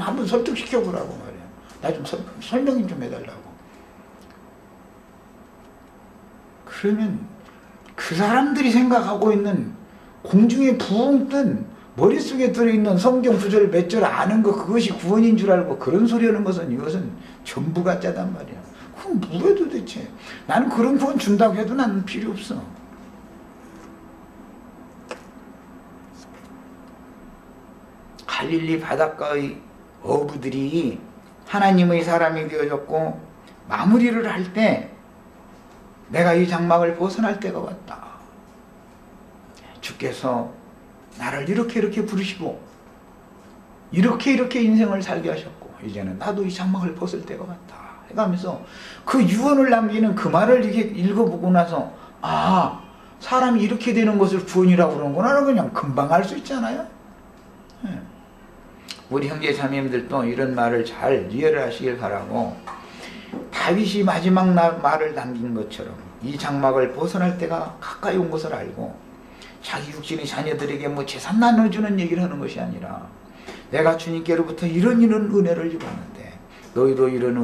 한번 설득시켜보라고 말이야. 나 좀 설명 좀 해달라고. 그러면 그 사람들이 생각하고 있는 공중에 붕 뜬 머릿속에 들어있는 성경 구절 몇 절 아는 거 그것이 구원인 줄 알고 그런 소리 하는 것은 이것은 전부 가짜단 말이야. 그럼 뭐해 도대체. 나는 그런 구원 준다고 해도 나는 필요 없어. 갈릴리 바닷가의 어부들이 하나님의 사람이 되어졌고 마무리를 할 때 내가 이 장막을 벗어날 때가 왔다. 주께서 나를 이렇게 부르시고 이렇게 인생을 살게 하셨고 이제는 나도 이 장막을 벗을 때가 왔다 해가면서 그 유언을 남기는 그 말을 이렇게 읽어보고 나서 아, 사람이 이렇게 되는 것을 구원이라고 그러는구나 그냥 금방 알 수 있잖아요. 우리 형제 자매님들도 이런 말을 잘 이해를 하시길 바라고, 다윗이 마지막 말을 남긴 것처럼 이 장막을 벗어날 때가 가까이 온 것을 알고 자기 육신의 자녀들에게 뭐 재산 나눠주는 얘기를 하는 것이 아니라 내가 주님께로부터 이런 은혜를 입었는데 너희도 이런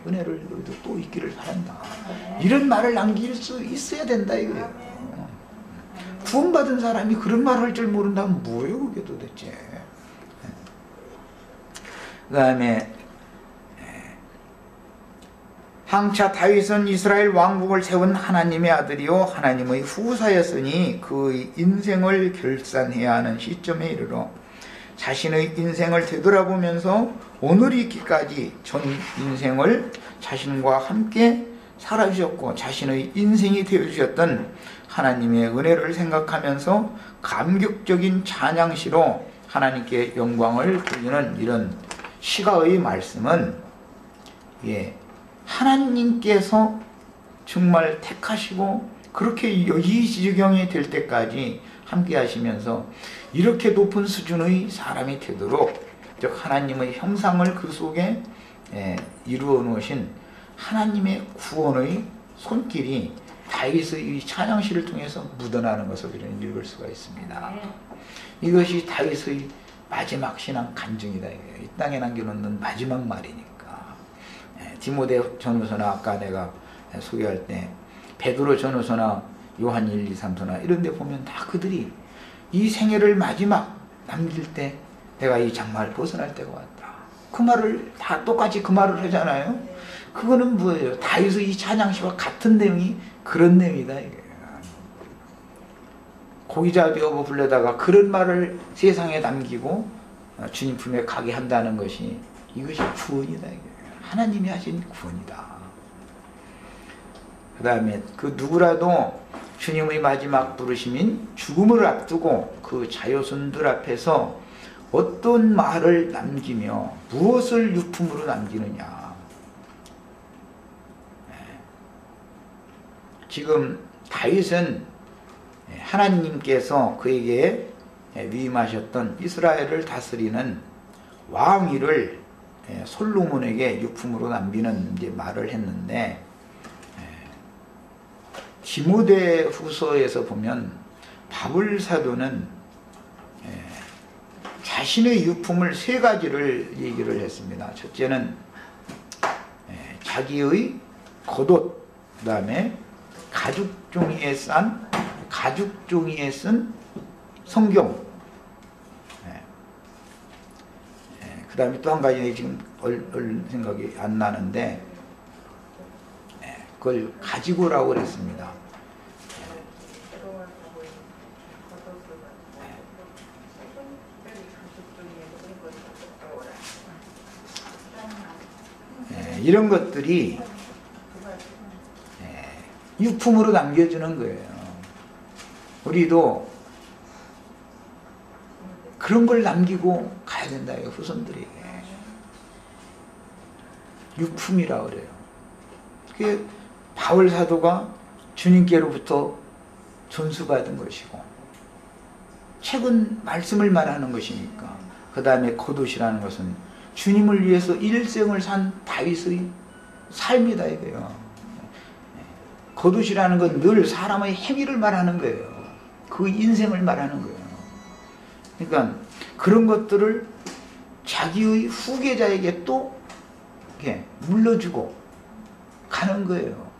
은혜를 너희도 또 있기를 바란다. 이런 말을 남길 수 있어야 된다 이거예요. 구원받은 사람이 그런 말을 할 줄 모른다면 뭐예요 그게 도대체. 그 다음에 항차 다윗은 이스라엘 왕국을 세운 하나님의 아들이요 하나님의 후사였으니 그 인생을 결산해야 하는 시점에 이르러 자신의 인생을 되돌아보면서 오늘 있기까지 전 인생을 자신과 함께 살아주셨고 자신의 인생이 되어주셨던 하나님의 은혜를 생각하면서 감격적인 찬양시로 하나님께 영광을 돌리는 이런 시가의 말씀은 하나님께서 정말 택하시고 그렇게 이 지경이 될 때까지 함께 하시면서 이렇게 높은 수준의 사람이 되도록 즉 하나님의 형상을 그 속에 이루어 놓으신 하나님의 구원의 손길이 다윗의 찬양시를 통해서 묻어나는 것을 읽을 수가 있습니다. 이것이 다윗의 마지막 신앙 간증이다. 이 땅에 남겨놓는 마지막 말이니까. 디모데 전후서나 아까 내가 소개할 때 베드로 전후서나 요한 1, 2, 3서나 이런 데 보면 다 그들이 이 생애를 마지막 남길 때 내가 이 장막을 벗어날 때가 왔다. 그 말을 다 똑같이 그 말을 하잖아요. 그거는 뭐예요? 다윗의 이 찬양시와 같은 내용이 그런 내용이다. 고기잡이 어부 불러다가 그런 말을 세상에 남기고 주님 품에 가게 한다는 것이 이것이 구원이다. 하나님이 하신 구원이다. 그 다음에 그 누구라도 주님의 마지막 부르심인 죽음을 앞두고 그 자녀손들 앞에서 어떤 말을 남기며 무엇을 유품으로 남기느냐. 지금 다윗은 하나님께서 그에게 위임하셨던 이스라엘을 다스리는 왕위를 솔로몬에게 유품으로 남기는 이제 말을 했는데, 디모데 후서에서 보면 바울 사도는 자신의 유품을 세 가지를 얘기를 했습니다. 첫째는 자기의 겉옷, 그 다음에 가죽 종이에 쓴 성경, 그 다음에 또 한 가지 지금 얼른 생각이 안 나는데 그걸 가지고라고 그랬습니다. 이런 것들이 유품으로 남겨주는 거예요. 우리도 그런 걸 남기고 가야 된다. 후손들에게. 유품이라고 그래요. 그게 바울 사도가 주님께로부터 전수받은 것이고 책은 말씀을 말하는 것이니까. 그 다음에 겉옷이라는 것은 주님을 위해서 일생을 산 다윗의 삶이다 이거예요. 겉옷이라는 건 늘 사람의 행위를 말하는 거예요. 그 인생을 말하는 거예요. 그러니까 그런 것들을 자기의 후계자에게 또 이렇게 물려주고 가는 거예요.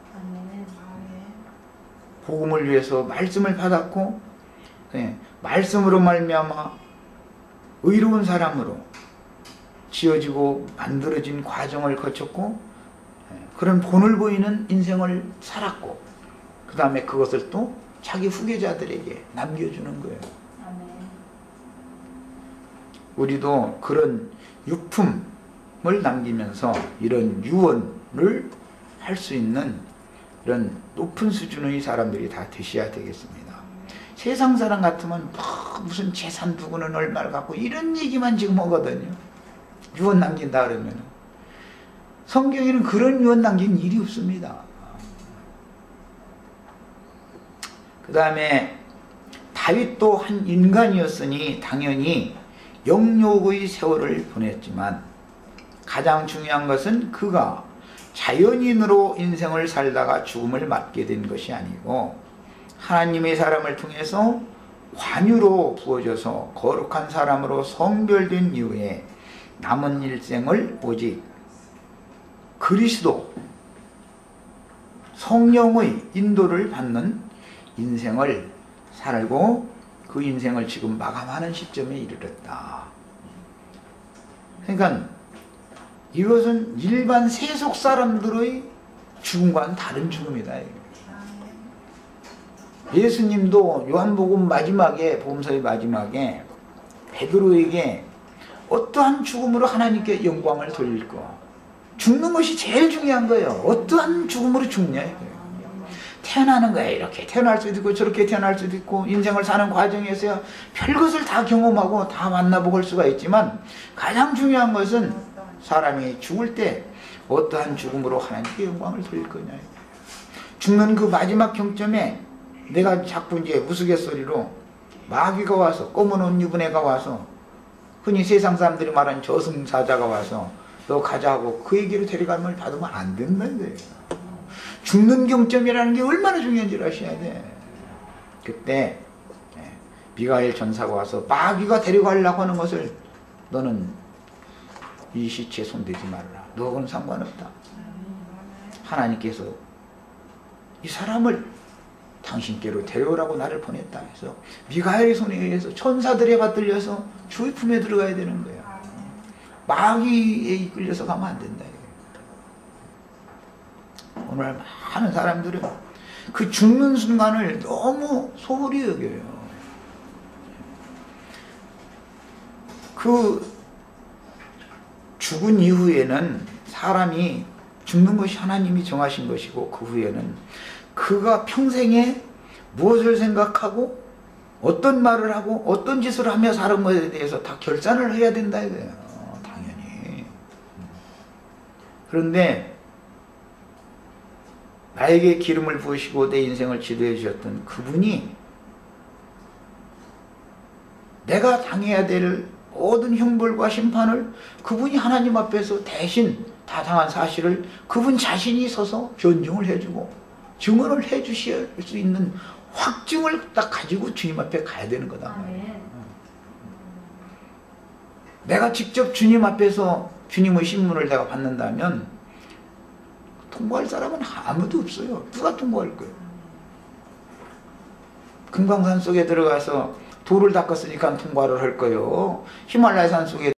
복음을 위해서 말씀을 받았고, 말씀으로 말미암아 의로운 사람으로 지어지고 만들어진 과정을 거쳤고, 그런 본을 보이는 인생을 살았고, 그 다음에 그것을 또 자기 후계자들에게 남겨주는 거예요. 우리도 그런 유품을 남기면서 이런 유언을 할 수 있는 이런 높은 수준의 사람들이 다 되셔야 되겠습니다. 세상 사람 같으면 무슨 재산 누구는 얼마를 갖고 이런 얘기만 지금 하거든요. 유언 남긴다 그러면. 성경에는 그런 유언 남긴 일이 없습니다. 그 다음에 다윗도 한 인간이었으니 당연히 영욕의 세월을 보냈지만, 가장 중요한 것은 그가 자연인으로 인생을 살다가 죽음을 맞게 된 것이 아니고, 하나님의 사람을 통해서 관유로 부어져서 거룩한 사람으로 성별된 이후에 남은 일생을 오직 그리스도 성령의 인도를 받는 인생을 살고, 그 인생을 지금 마감하는 시점에 이르렀다. 그러니까 이것은 일반 세속 사람들의 죽음과는 다른 죽음이다. 예수님도 요한복음 마지막에, 복음서의 마지막에 베드로에게 어떠한 죽음으로 하나님께 영광을 돌릴 거, 죽는 것이 제일 중요한 거예요. 어떠한 죽음으로 죽냐 이거예요. 태어나는 거야. 이렇게 태어날 수도 있고 저렇게 태어날 수도 있고, 인생을 사는 과정에서야 별것을 다 경험하고 다 만나볼 수가 있지만, 가장 중요한 것은 사람이 죽을 때 어떠한 죽음으로 하나님께 영광을 돌릴 거냐. 죽는 그 마지막 경점에 내가 자꾸 이제 우스갯소리로 마귀가 와서, 검은 옷 입은 애가 와서, 흔히 세상 사람들이 말하는 저승사자가 와서 너 가자고 그 얘기로 데려가면 받으면 안 된다는 거예요. 죽는 경점이라는 게 얼마나 중요한지 아셔야 돼. 그때 미가엘 전사가 와서 마귀가 데려가려고 하는 것을 너는 이 시체에 손대지 말라. 너하고는 상관없다. 하나님께서 이 사람을 당신께로 데려오라고 나를 보냈다 해서 미가엘의 손에 의해서 천사들에 받들려서 주의 품에 들어가야 되는 거야. 마귀에 이끌려서 가면 안 된다. 오늘 많은 사람들은 그 죽는 순간을 너무 소홀히 여겨요. 그 죽은 이후에는 사람이 죽는 것이 하나님이 정하신 것이고, 그 후에는 그가 평생에 무엇을 생각하고 어떤 말을 하고 어떤 짓을 하며 사는 것에 대해서 다 결산을 해야 된다 이거예요. 당연히. 그런데 나에게 기름을 부으시고 내 인생을 지도해 주셨던 그분이 내가 당해야 될 모든 형벌과 심판을 그분이 하나님 앞에서 대신 다 당한 사실을 그분 자신이 서서 변증을 해주고 증언을 해주실 수 있는 확증을 딱 가지고 주님 앞에 가야 되는 거다. 내가 직접 주님 앞에서 주님의 신문을 내가 받는다면 통과할 사람은 아무도 없어요. 누가 통과할 거예요? 금강산 속에 들어가서 돌을 닦았으니까 통과를 할 거예요. 히말라야 산 속에